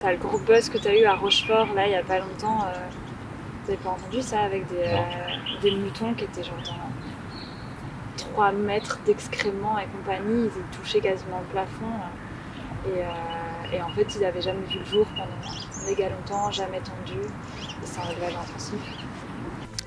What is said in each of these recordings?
T'as le gros buzz que t'as eu à Rochefort, là, il y a pas longtemps. T'avais pas entendu ça avec des moutons qui étaient genre dans 3 mètres d'excréments et compagnie, ils touchaient quasiment le plafond. Et en fait, ils n'avaient jamais vu le jour pendant méga longtemps, jamais tendu. Et c'est un élevage intensif.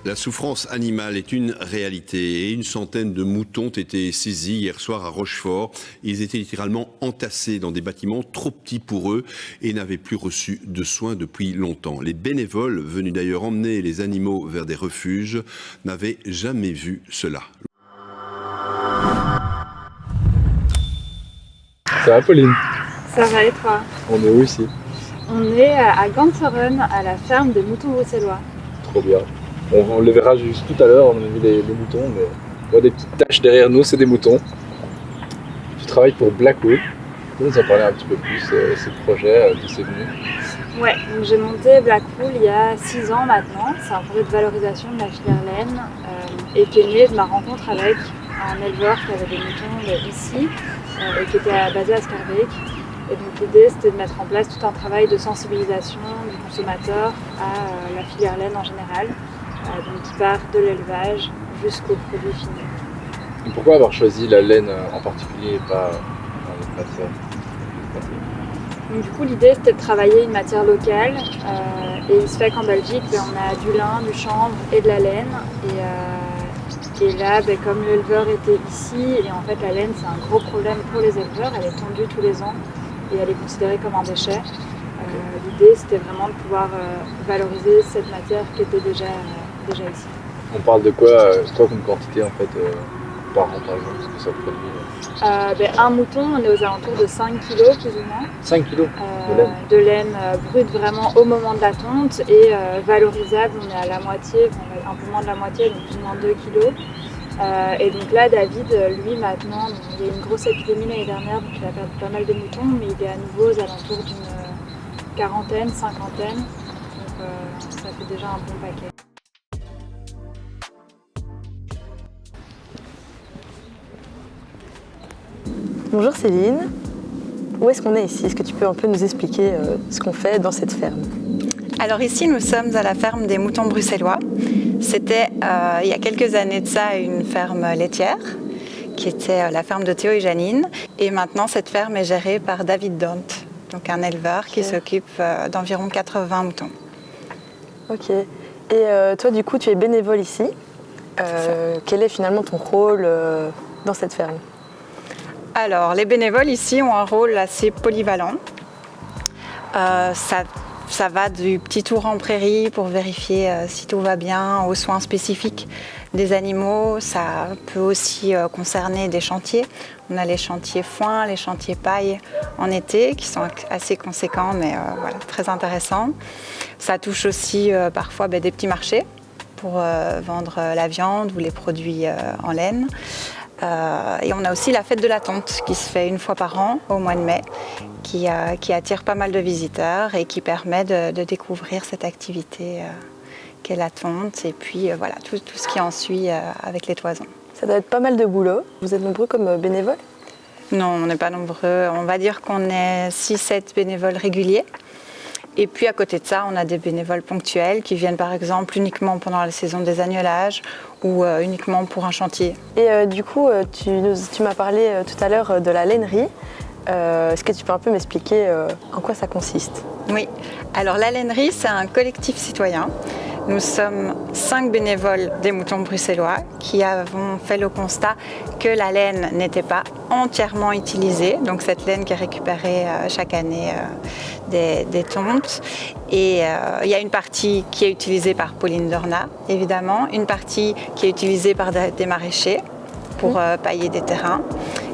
La souffrance animale est une réalité et une centaine de moutons ont été saisis hier soir à Rochefort. Ils étaient littéralement entassés dans des bâtiments trop petits pour eux et n'avaient plus reçu de soins depuis longtemps. Les bénévoles, venus d'ailleurs emmener les animaux vers des refuges, n'avaient jamais vu cela. Ça va, Pauline? Ça va et toi? On est où ici? On est à Ganzeren, à la ferme des moutons bruxellois. Trop bien. On le verra juste tout à l'heure, on a mis les moutons, mais on voit des petites taches derrière nous, c'est des moutons. Tu travailles pour Blackwood. Tu peux nous en parler un petit peu plus, ce projet, d'où c'est venu? Ouais, donc j'ai monté Blackpool il y a 6 ans maintenant. C'est un projet de valorisation de la filière laine et qui est né de ma rencontre avec un éleveur qui avait des moutons ici et qui était basé à Scarbeck. Et donc l'idée c'était de mettre en place tout un travail de sensibilisation du consommateur à la filière laine en général, donc qui part de l'élevage jusqu'au produit fini. Et pourquoi avoir choisi la laine en particulier et pas les matières? Donc du coup l'idée c'était de travailler une matière locale et il se fait qu'en Belgique on a du lin, du chanvre et de la laine et là comme l'éleveur était ici et en fait la laine c'est un gros problème pour les éleveurs, elle est tondue tous les ans et elle est considérée comme un déchet. L'idée c'était vraiment de pouvoir valoriser cette matière qui était déjà ici. On parle de quoi comme quantité en fait par an par exemple, ce que ça produit? Un mouton, on est aux alentours de 5 kg plus ou moins. 5 kilos de laine brute vraiment au moment de la tonte et valorisable, on est à la moitié, un peu moins de la moitié, donc plus ou moins 2 kg. Et donc là, David, lui maintenant, il y a eu une grosse épidémie l'année dernière, donc il a perdu pas mal de moutons, mais il est à nouveau aux alentours d'une quarantaine, cinquantaine, donc ça fait déjà un bon paquet. Bonjour Céline, où est-ce qu'on est ici? Est-ce que tu peux un peu nous expliquer ce qu'on fait dans cette ferme? Alors ici, nous sommes à la ferme des moutons bruxellois. C'était il y a quelques années de ça une ferme laitière, qui était la ferme de Théo et Janine. Et maintenant, cette ferme est gérée par David Dont, donc un éleveur qui s'occupe d'environ 80 moutons. Ok. Et toi, du coup, tu es bénévole ici. Quel est finalement ton rôle dans cette ferme? Alors, les bénévoles ici ont un rôle assez polyvalent. Ça va du petit tour en prairie pour vérifier si tout va bien, aux soins spécifiques des animaux. Ça peut aussi concerner des chantiers. On a les chantiers foin, les chantiers paille en été qui sont assez conséquents mais voilà, très intéressants. Ça touche aussi parfois des petits marchés pour vendre la viande ou les produits en laine. Et on a aussi la fête de la tonte qui se fait une fois par an au mois de mai, qui attire pas mal de visiteurs et qui permet de découvrir cette activité qu'est la tonte et puis voilà, tout ce qui en suit avec les toisons. Ça doit être pas mal de boulot. Vous êtes nombreux comme bénévoles? Non, on n'est pas nombreux. On va dire qu'on est 6-7 bénévoles réguliers. Et puis à côté de ça, on a des bénévoles ponctuels qui viennent par exemple uniquement pendant la saison des agnelages ou uniquement pour un chantier. Et du coup, tu m'as parlé tout à l'heure de la lainerie. Est-ce que tu peux un peu m'expliquer en quoi ça consiste? Oui, alors la lainerie, c'est un collectif citoyen. Nous sommes 5 bénévoles des moutons bruxellois qui avons fait le constat que la laine n'était pas entièrement utilisée, donc cette laine qui est récupérée chaque année des tontes. Et il y a une partie qui est utilisée par Pauline Dorna, évidemment, une partie qui est utilisée par des maraîchers pour pailler des terrains,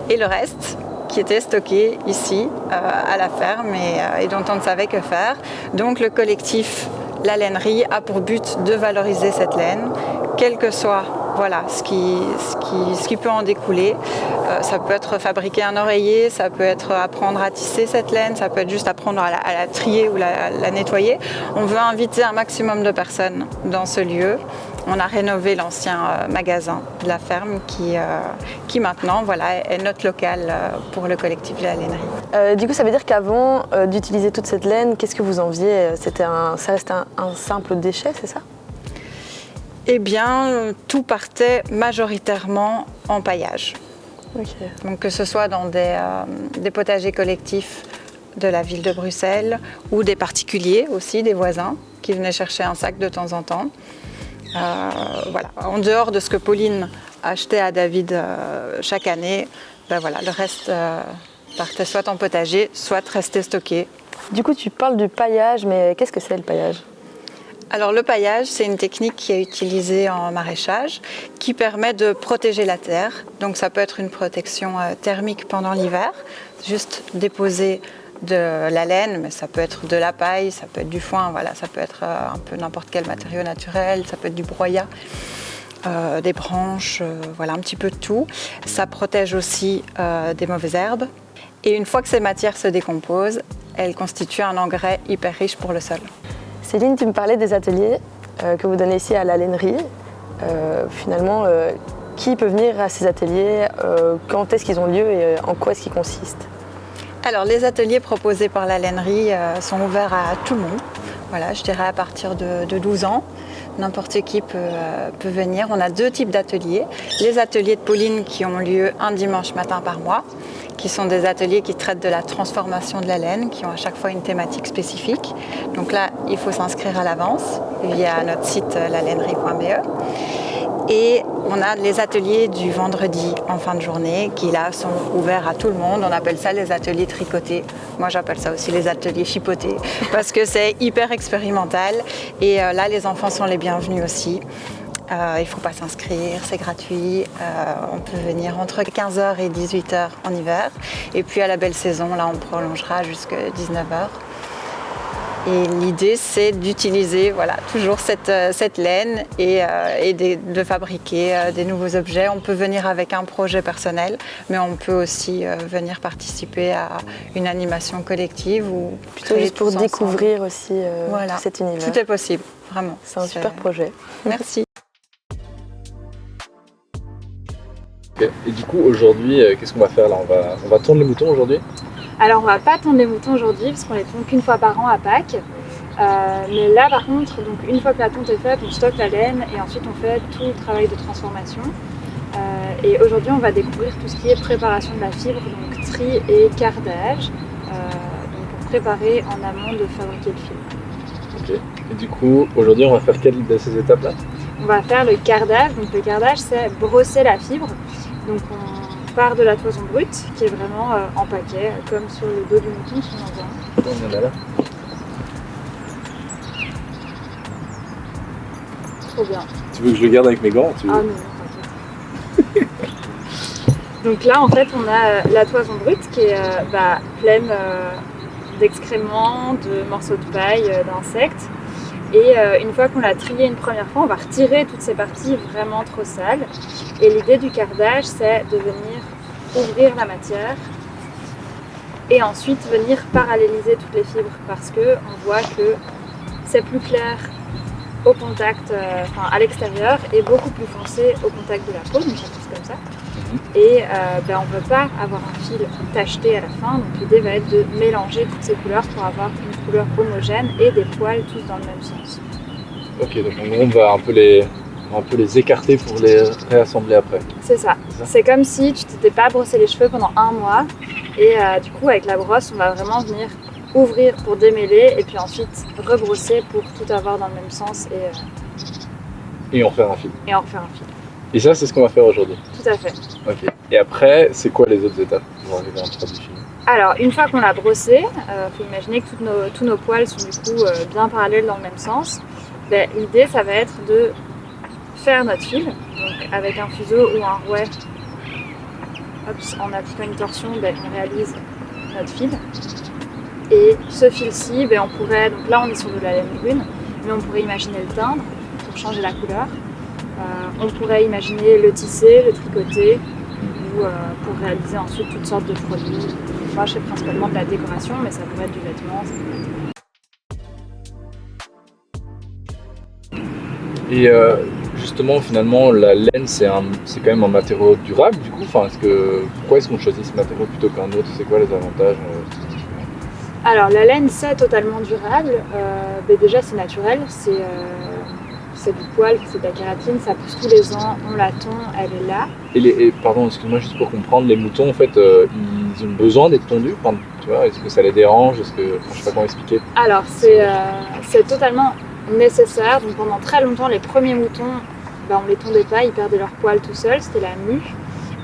et le reste qui était stocké ici à la ferme et dont on ne savait que faire. Donc le collectif La Lainerie a pour but de valoriser cette laine, quel que soit ce qui peut en découler. Ça peut être fabriquer un oreiller, ça peut être apprendre à tisser cette laine, ça peut être juste apprendre à la trier ou la nettoyer. On veut inviter un maximum de personnes dans ce lieu. on a rénové l'ancien magasin de la ferme qui maintenant est notre local pour le collectif de la lainerie. Du coup, ça veut dire qu'avant d'utiliser toute cette laine, qu'est-ce que vous en faisiez? Ça restait un simple déchet, c'est ça? Eh bien, tout partait majoritairement en paillage. Okay. Donc, que ce soit dans des potagers collectifs de la ville de Bruxelles ou des particuliers aussi, des voisins qui venaient chercher un sac de temps en temps. En dehors de ce que Pauline achetait à David chaque année, le reste partait soit en potager, soit restait stocké. Du coup, tu parles du paillage, mais qu'est-ce que c'est le paillage? Alors le paillage, c'est une technique qui est utilisée en maraîchage qui permet de protéger la terre. Donc ça peut être une protection thermique pendant l'hiver, juste déposer de la laine, mais ça peut être de la paille, ça peut être du foin, ça peut être un peu n'importe quel matériau naturel, ça peut être du broyat, des branches, un petit peu de tout. Ça protège aussi des mauvaises herbes. Et une fois que ces matières se décomposent, elles constituent un engrais hyper riche pour le sol. Céline, tu me parlais des ateliers que vous donnez ici à la lainerie. Finalement, qui peut venir à ces ateliers? Quand est-ce qu'ils ont lieu et en quoi est-ce qu'ils consistent? Alors, les ateliers proposés par la lainerie sont ouverts à tout le monde. Je dirais à partir de 12 ans. N'importe qui peut venir. On a 2 types d'ateliers. Les ateliers de Pauline qui ont lieu un dimanche matin par mois, qui sont des ateliers qui traitent de la transformation de la laine, qui ont à chaque fois une thématique spécifique. Donc là, il faut s'inscrire à l'avance via notre site lalainerie.be. Et on a les ateliers du vendredi en fin de journée qui là sont ouverts à tout le monde. On appelle ça les ateliers tricotés. Moi j'appelle ça aussi les ateliers chipotés parce que c'est hyper expérimental. Et là les enfants sont les bienvenus aussi. Il ne faut pas s'inscrire, c'est gratuit. On peut venir entre 15h et 18h en hiver. Et puis à la belle saison, là on prolongera jusqu'à 19h. Et l'idée, c'est d'utiliser toujours cette laine et de fabriquer des nouveaux objets. On peut venir avec un projet personnel, mais on peut aussi venir participer à une animation collective. Ou plutôt juste pour découvrir aussi cet univers. Tout est possible, vraiment. C'est un super projet. Merci. Et du coup, aujourd'hui, qu'est-ce qu'on va faire là? On va tondre les moutons aujourd'hui? Alors on va pas tondre les moutons aujourd'hui parce qu'on les tond qu'une fois par an à Pâques. Mais là par contre, donc une fois que la tonte est faite, on stocke la laine et ensuite on fait tout le travail de transformation. Et aujourd'hui on va découvrir tout ce qui est préparation de la fibre, donc tri et cardage, donc pour préparer en amont de fabriquer le fil. Ok. Et du coup, aujourd'hui on va faire quelle de ces étapes-là? On va faire le cardage. Donc le cardage c'est brosser la fibre. Donc on part de la toison brute qui est vraiment en paquet, comme sur le dos du mouton si on en voit. On en a là. Trop bien. Tu veux que je le garde avec mes gants? Ah non, t'inquiète. Donc là en fait on a la toison brute qui est pleine d'excréments, de morceaux de paille, d'insectes. Et une fois qu'on l'a trié une première fois, on va retirer toutes ces parties vraiment trop sales. Et l'idée du cardage, c'est de venir ouvrir la matière et ensuite venir paralléliser toutes les fibres parce qu'on voit que c'est plus clair au contact, à l'extérieur et beaucoup plus foncé au contact de la peau, donc ça pousse comme ça. Et on ne peut pas avoir un fil tacheté à la fin, donc l'idée va être de mélanger toutes ces couleurs pour avoir une couleur homogène et des poils tous dans le même sens. Ok, donc en gros on va un peu les écarter pour les réassembler après. C'est ça. C'est comme si tu t'étais pas brossé les cheveux pendant un mois et du coup avec la brosse on va vraiment venir ouvrir pour démêler et puis ensuite rebrosser pour tout avoir dans le même sens et en faire un fil. Et en refaire un fil. Et ça c'est ce qu'on va faire aujourd'hui? Tout à fait. Ok. Et après, c'est quoi les autres étapes pour arriver à un produit fini? Alors, une fois qu'on l'a brossé, faut imaginer que tous nos poils sont du coup bien parallèles dans le même sens. L'idée, ça va être de faire notre fil, donc avec un fuseau ou un rouet. En appliquant une torsion, on réalise notre fil. Et ce fil-ci, on pourrait, donc là on est sur de la laine brune, mais on pourrait imaginer le teindre pour changer la couleur. On pourrait imaginer le tisser, le tricoter, ou pour réaliser ensuite toutes sortes de produits. Moi je fais principalement de la décoration, mais ça pourrait être du vêtement, ça pourrait être... Et justement, finalement, la laine, c'est quand même un matériau durable, du coup. Enfin, pourquoi est-ce qu'on choisit ce matériau plutôt qu'un autre? C'est quoi les avantages? Alors la laine, c'est totalement durable. Mais déjà, c'est naturel. C'est du poil, c'est de la kératine, ça pousse tous les ans, on la tond, elle est là. Et pardon, excuse-moi, juste pour comprendre, les moutons, en fait, ils ont besoin d'être tondus? Enfin, tu vois, est-ce que ça les dérange? Je sais pas comment expliquer. Alors, c'est totalement nécessaire. Donc pendant très longtemps, les premiers moutons, on les tondait pas, ils perdaient leur poil tout seuls, c'était la mue.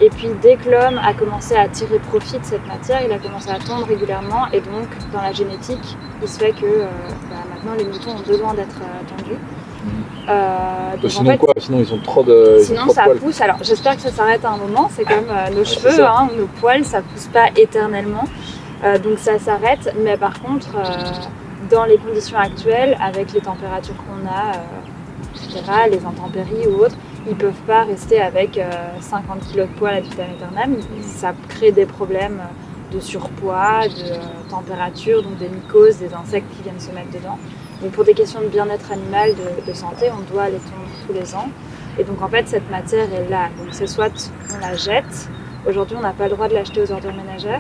Et puis dès que l'homme a commencé à tirer profit de cette matière, il a commencé à tondre régulièrement. Et donc, dans la génétique, il se fait que maintenant, les moutons ont besoin d'être tondus. Sinon, en fait, quoi? Sinon ils ont trop sinon ça poils. pousse. Alors j'espère que ça s'arrête à un moment. C'est comme nos cheveux, nos poils, ça pousse pas éternellement. Donc ça s'arrête. Mais par contre, dans les conditions actuelles, avec les températures qu'on a, etc., les intempéries ou autres, ils peuvent pas rester avec 50 kg de poils ad vitam aeternam. Ça crée des problèmes de surpoids, de température, donc des mycoses, des insectes qui viennent se mettre dedans. Donc pour des questions de bien-être animal, de santé, on doit les tondre tous les ans. Et donc en fait, cette matière est là. Donc c'est soit on la jette. Aujourd'hui, on n'a pas le droit de l'acheter aux ordures ménagères.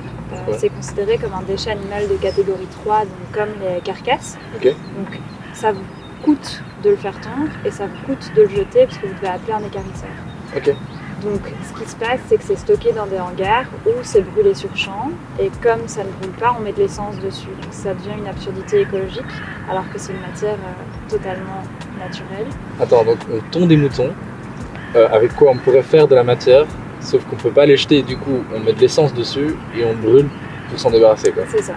C'est considéré comme un déchet animal de catégorie 3, donc comme les carcasses. Okay. Donc ça vous coûte de le faire tondre et ça vous coûte de le jeter parce que vous devez appeler un équarrisseur. Okay. Donc ce qui se passe, c'est que c'est stocké dans des hangars où c'est brûlé sur champ et comme ça ne brûle pas, on met de l'essence dessus. Donc ça devient une absurdité écologique alors que c'est une matière totalement naturelle. Attends, donc on tond des moutons, avec quoi on pourrait faire de la matière, sauf qu'on ne peut pas les jeter, du coup on met de l'essence dessus et on brûle pour s'en débarrasser, quoi. C'est ça.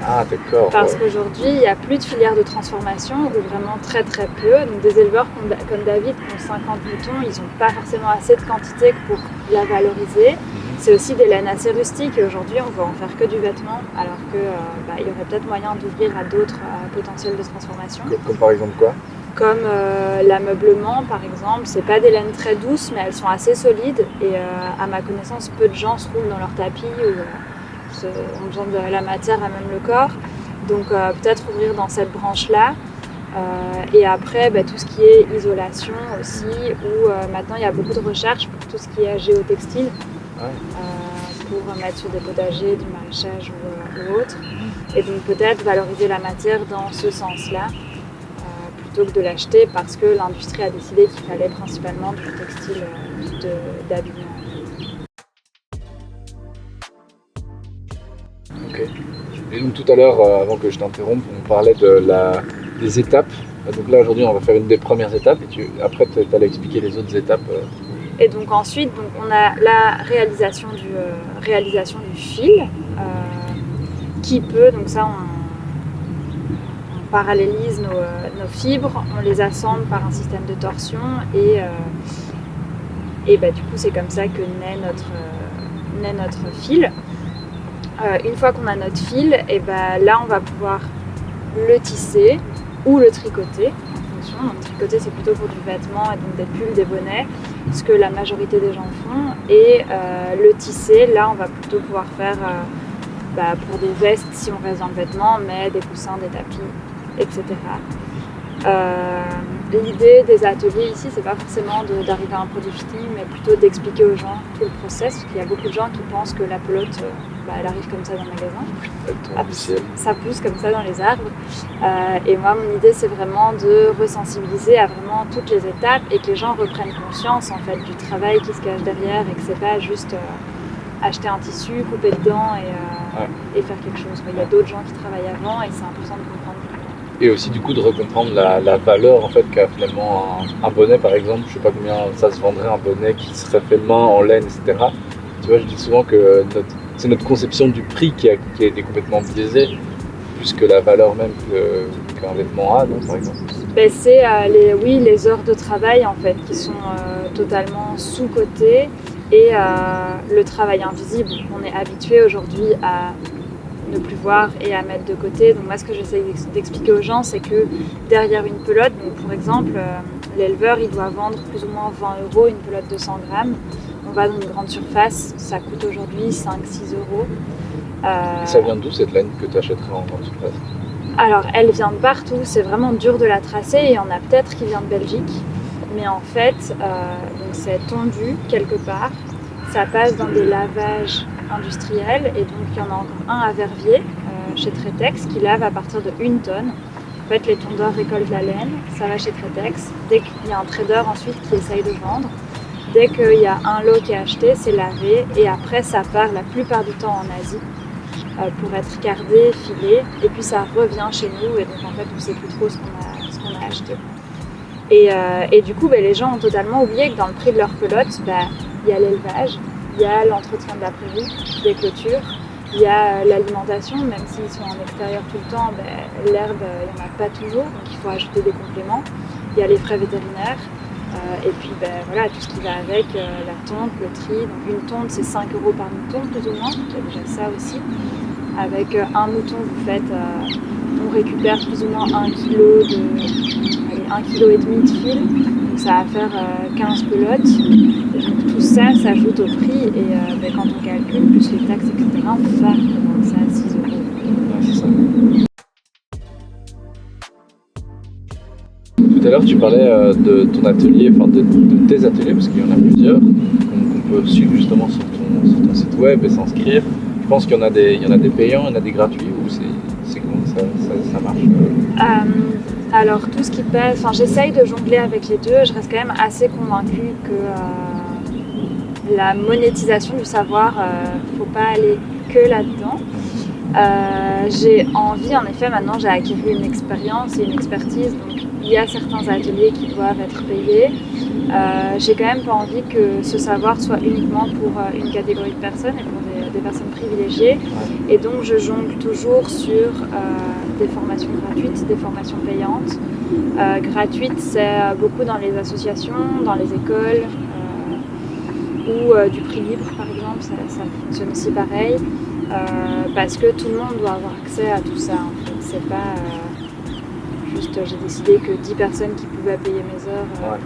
Ah d'accord. Parce qu'aujourd'hui, il n'y a plus de filière de transformation, ou vraiment très très peu. Donc des éleveurs comme David qui ont 50 moutons, ils n'ont pas forcément assez de quantité pour la valoriser. C'est aussi des laines assez rustiques et aujourd'hui on va en faire que du vêtement, alors qu'il y aurait peut-être moyen d'ouvrir à d'autres potentiels de transformation. Comme par exemple quoi? Comme l'ameublement par exemple, c'est pas des laines très douces mais elles sont assez solides et à ma connaissance peu de gens se roulent dans leur tapis ou ont besoin de la matière à même le corps. Donc peut-être ouvrir dans cette branche-là. Et après, tout ce qui est isolation aussi, où maintenant il y a beaucoup de recherches pour tout ce qui est géotextile, pour mettre sur des potagers, du maraîchage ou autre. Et donc peut-être valoriser la matière dans ce sens-là, plutôt que de l'acheter parce que l'industrie a décidé qu'il fallait principalement du textile d'habillement. Ok. Et donc tout à l'heure, avant que je t'interrompe, on parlait des étapes. Donc là aujourd'hui on va faire une des premières étapes et après tu allais expliquer les autres étapes. Et donc ensuite on a la réalisation du fil qui peut, donc ça on parallélise nos fibres, on les assemble par un système de torsion et du coup c'est comme ça que naît notre fil. Une fois qu'on a notre fil, et là on va pouvoir le tisser ou le tricoter en fonction. Donc tricoter c'est plutôt pour du vêtement et donc des pulls, des bonnets, ce que la majorité des gens font. Et le tisser, là on va plutôt pouvoir faire pour des vestes si on reste dans le vêtement, mais des coussins, des tapis, etc. L'idée des ateliers ici, c'est pas forcément d'arriver à un produit fini, mais plutôt d'expliquer aux gens tout le process. Parce qu'il y a beaucoup de gens qui pensent que la pelote, elle arrive comme ça dans le magasin. Ça pousse comme ça dans les arbres. Et moi, mon idée, c'est vraiment de resensibiliser à vraiment toutes les étapes et que les gens reprennent conscience en fait du travail qui se cache derrière et que c'est pas juste acheter un tissu, couper dedans et faire quelque chose. Il y a d'autres gens qui travaillent avant et c'est important de comprendre. Et aussi du coup de recomprendre la valeur en fait qu'a finalement un bonnet par exemple. Je sais pas combien ça se vendrait un bonnet qui serait fait main en laine, etc. Tu vois, je dis souvent que c'est notre conception du prix qui a été complètement biaisée, plus que la valeur même qu'un vêtement a, non, par exemple. C'est les heures de travail en fait qui sont totalement sous-cotées et le travail invisible. On est habitué aujourd'hui à ne plus voir et à mettre de côté. Donc moi ce que j'essaie d'expliquer aux gens, c'est que derrière une pelote, donc pour exemple l'éleveur il doit vendre plus ou moins 20 € une pelote de 100 grammes. On va dans une grande surface, ça coûte aujourd'hui 5-6 €. Et ça vient d'où cette laine que tu achèterais en grande surface? Alors elle vient de partout, c'est vraiment dur de la tracer et il y en a peut-être qui vient de Belgique. mais en fait, donc c'est tondu quelque part, ça passe dans des lavages industriels, et donc il y en a encore un à Verviers, chez Tretex, qui lave à partir de 1 tonne. En fait, les tondeurs récoltent la laine, ça va chez Tretex. Dès qu'il y a un trader ensuite qui essaye de vendre, dès qu'il y a un lot qui est acheté, c'est lavé, et après ça part la plupart du temps en Asie pour être cardé, filé, et puis ça revient chez nous, et donc en fait on ne sait plus trop ce qu'on a acheté. Et du coup, les gens ont totalement oublié que dans le prix de leur pelote, il y a l'élevage, il y a l'entretien de la prairie, des clôtures, il y a l'alimentation, même s'ils sont en extérieur tout le temps, l'herbe, il n'y en a pas toujours, donc il faut ajouter des compléments. Il y a les frais vétérinaires, et puis voilà, tout ce qui va avec, la tonte, le tri. Donc une tonte, c'est 5 € par mouton, plus ou moins, donc il y a déjà ça aussi. Avec un mouton, on récupère plus ou moins 1,5 kg de fil, donc ça va faire 15 pelotes. Et donc tout ça s'ajoute au prix, et quand on calcule, plus les taxes, etc., on peut faire ça à 6 €. Ouais, c'est ça. Tout à l'heure, tu parlais de ton atelier, enfin de tes ateliers, parce qu'il y en a plusieurs, qu'on peut suivre justement sur ton site web et s'inscrire. Je pense qu'il y en a des payants, il y en a des gratuits, ou c'est comment ça marche Alors tout ce qui passe, j'essaye de jongler avec les deux, je reste quand même assez convaincue que la monétisation du savoir, faut pas aller que là-dedans. J'ai envie, en effet, maintenant j'ai acquis une expérience et une expertise, donc il y a certains ateliers qui doivent être payés. J'ai quand même pas envie que ce savoir soit uniquement pour une catégorie de personnes et pour des personnes privilégiées. Et donc je jongle toujours sur des formations gratuites, des formations payantes. Gratuites, c'est beaucoup dans les associations, dans les écoles, ou du prix libre par exemple, ça fonctionne aussi pareil. Parce que tout le monde doit avoir accès à tout ça. En fait. C'est pas juste j'ai décidé que 10 personnes qui pouvaient payer mes heures.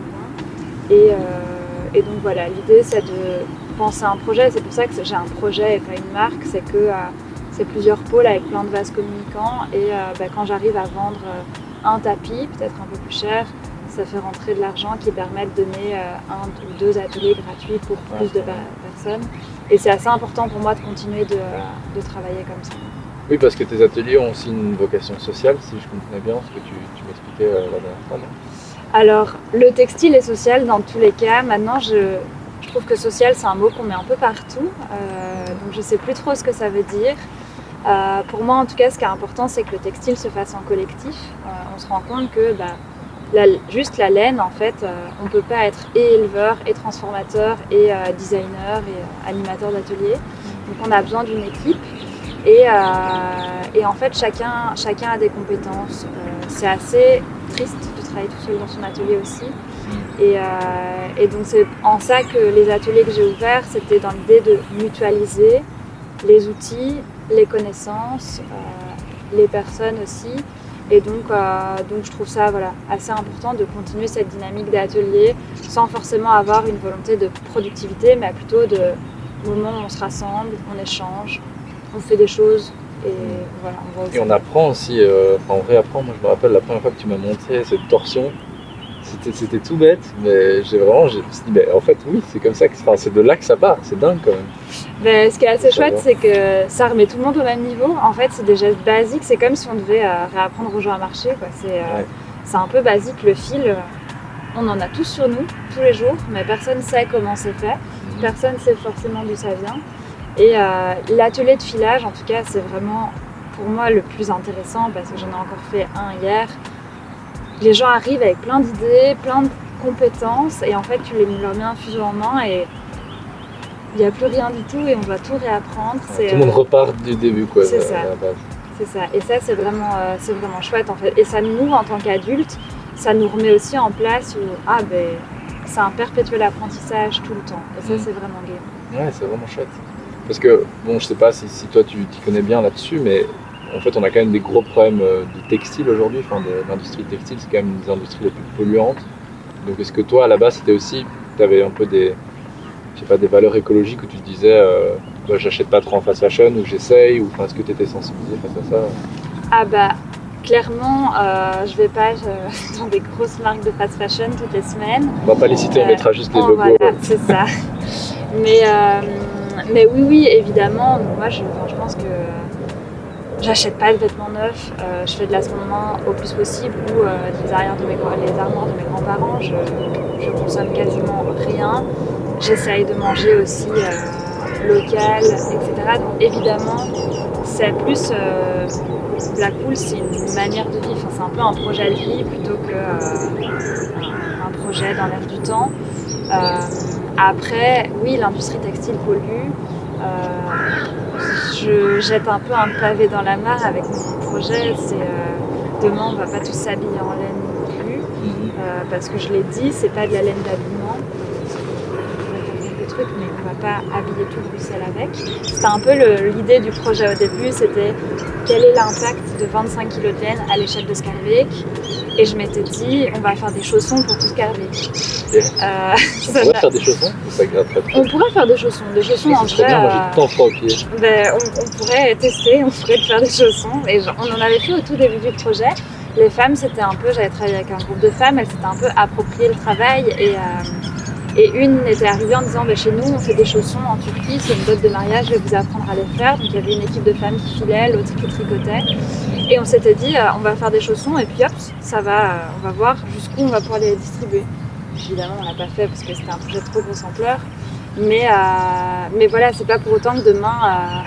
Et donc voilà, l'idée c'est de penser à un projet. C'est pour ça que j'ai un projet et pas une marque. C'est que c'est plusieurs pôles avec plein de vases communicants. Et quand j'arrive à vendre un tapis, peut-être un peu plus cher, ça fait rentrer de l'argent qui permet de donner 1 ou 2 ateliers gratuits pour plus de personnes. Et c'est assez important pour moi de continuer de travailler comme ça. Oui, parce que tes ateliers ont aussi une vocation sociale, si je comprenais bien ce que tu m'expliquais la dernière fois, non ? Alors, le textile est social dans tous les cas. Maintenant, je trouve que social, c'est un mot qu'on met un peu partout. Donc, je ne sais plus trop ce que ça veut dire. Pour moi, en tout cas, ce qui est important, c'est que le textile se fasse en collectif. On se rend compte que juste la laine, en fait, on ne peut pas être et éleveur, et transformateur, et designer, et animateur d'atelier. Donc on a besoin d'une équipe. Et en fait, chacun a des compétences. C'est assez triste de travailler tout seul dans son atelier aussi. Et donc c'est en ça que les ateliers que j'ai ouverts, c'était dans l'idée de mutualiser les outils, les connaissances, les personnes aussi. Et donc je trouve ça assez important de continuer cette dynamique d'atelier sans forcément avoir une volonté de productivité, mais plutôt de moment où on se rassemble, on échange, on fait des choses et voilà. Et on apprend aussi, on réapprend. Moi je me rappelle la première fois que tu m'as montré cette torsion, c'était tout bête, mais je me suis dit, en fait oui, c'est comme ça c'est de là que ça part, c'est dingue quand même. Ce qui est assez chouette, c'est que ça remet tout le monde au même niveau. En fait, c'est des gestes basiques, c'est comme si on devait réapprendre aux gens à marcher, quoi. C'est un peu basique, le fil, on en a tous sur nous, tous les jours, mais personne ne sait comment c'est fait, personne ne sait forcément d'où ça vient. Et l'atelier de filage, en tout cas, c'est vraiment pour moi le plus intéressant parce que j'en ai encore fait un hier. Les gens arrivent avec plein d'idées, plein de compétences et en fait tu leur mets un fuseau en main et il n'y a plus rien du tout et on doit tout réapprendre. Tout le monde repart du début, quoi. C'est ça. C'est ça. Et ça c'est vraiment chouette en fait. Et ça nous, en tant qu'adultes, ça nous remet aussi en place où c'est un perpétuel apprentissage tout le temps. Et ça c'est vraiment gai. Ouais, c'est vraiment chouette. Parce que, je sais pas si toi tu t'y connais bien là-dessus, mais en fait on a quand même des gros problèmes du textile aujourd'hui, de l'industrie textile, c'est quand même une des industries les plus polluantes. Donc est-ce que toi à la base c'était aussi, tu avais un peu des valeurs écologiques où tu te disais j'achète pas trop en fast fashion ou j'essaye, ou est-ce que tu étais sensibilisé face à ça ? clairement, je vais pas dans des grosses marques de fast fashion toutes les semaines. On va pas les citer, on mettra juste les logos. Voilà, c'est ça. Mais oui, évidemment. Moi, je pense que j'achète pas de vêtements neufs. Je fais de la seconde main au plus possible ou les armoires de mes grands-parents. Je consomme quasiment rien. J'essaye de manger aussi local, etc. Donc évidemment, c'est plus Blackpool, c'est une manière de vivre. Enfin, c'est un peu un projet de vie plutôt qu'un projet dans l'air du temps. Après, oui, l'industrie textile pollue. Je jette un peu un pavé dans la mare avec mon projet. Demain, on va pas tous s'habiller en laine non plus, parce que je l'ai dit, c'est pas de la laine d'habillement. Trucs, mais on va pas habiller tout Bruxelles avec. C'était un peu l'idée du projet au début, c'était quel est l'impact de 25 kg de laine à l'échelle de Skarbeek, et je m'étais dit on va faire des chaussons pour tout Skarbeek. On pourrait faire des chaussons ou ça gratterait trop? On pourrait faire des chaussons en vrai. Bien, moi j'ai tout le temps froid aux pieds. On pourrait tester, on pourrait faire des chaussons, et on en avait fait au tout début du projet. Les femmes, c'était un peu, j'avais travaillé avec un groupe de femmes, elles s'étaient un peu approprié le travail, et une était arrivée en disant chez nous on fait des chaussons en Turquie, c'est une dot de mariage, je vais vous apprendre à les faire. Donc il y avait une équipe de femmes qui filait, l'autre qui tricotait. Et on s'était dit on va faire des chaussons et puis hop, ça va, on va voir jusqu'où on va pouvoir les distribuer. Évidemment on l'a pas fait parce que c'était un projet de trop grosse ampleur. Mais voilà, c'est pas pour autant que demain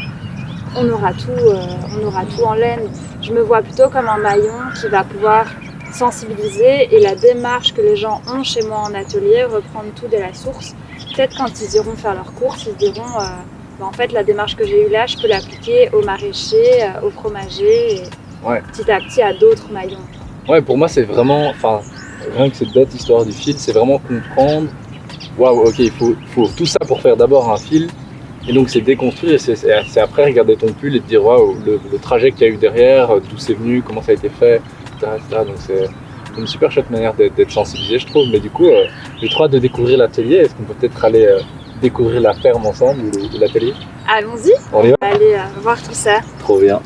on aura tout en laine. Je me vois plutôt comme un maillon qui va pouvoir sensibiliser, et la démarche que les gens ont chez moi en atelier, reprendre tout de la source. Peut-être quand ils iront faire leurs courses, ils se diront en fait la démarche que j'ai eue là, je peux l'appliquer aux maraîchers, aux fromagers, et petit à petit à d'autres maillons. Ouais, pour moi c'est vraiment, rien que cette bête histoire du fil, c'est vraiment comprendre, ok, il faut tout ça pour faire d'abord un fil, et donc c'est déconstruire, et c'est après regarder ton pull et te dire le trajet qu'il y a eu derrière, d'où c'est venu, comment ça a été fait, etc. Donc c'est une super chouette manière d'être sensibilisé, je trouve. Mais du coup, j'ai trop hâte de découvrir l'atelier. Est-ce qu'on peut peut-être aller découvrir la ferme ensemble ou l'atelier? Allons-y, on va aller voir tout ça. Trop bien.